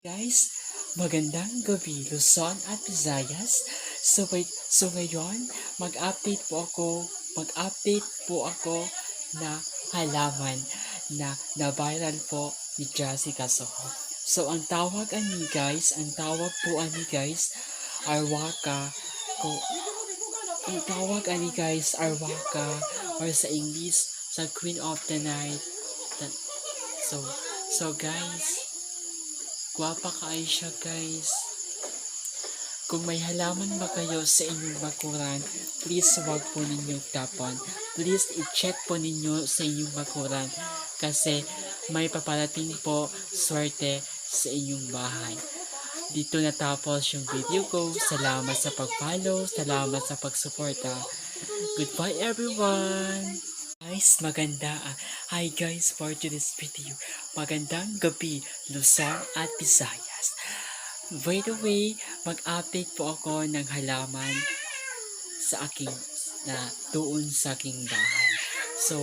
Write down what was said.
Guys, magandang gabi Luzon at Visayas. So ngayon, mag-update po ako na halaman na viral po ni Jessica Soho. So ang tawag po ani guys, Arwaka ko. Ang tawag ani guys, Arwaka or sa English, sa Queen of the Night. So, so guys, gwapa kayo siya guys. Kung may halaman ba kayo sa inyong bakuran, please wag po ninyo tapon. Please i-check po ninyo sa inyong bakuran kasi may paparating po swerte sa inyong bahay. Dito natapos yung video ko. Salamat sa pag-follow, salamat sa pagsuporta. Goodbye everyone! Guys, hi guys, for today's video. Magandang gabi, Luzon at Visayas. By the way, mag-update po ako ng halaman sa aking doon sa aking bahay. So,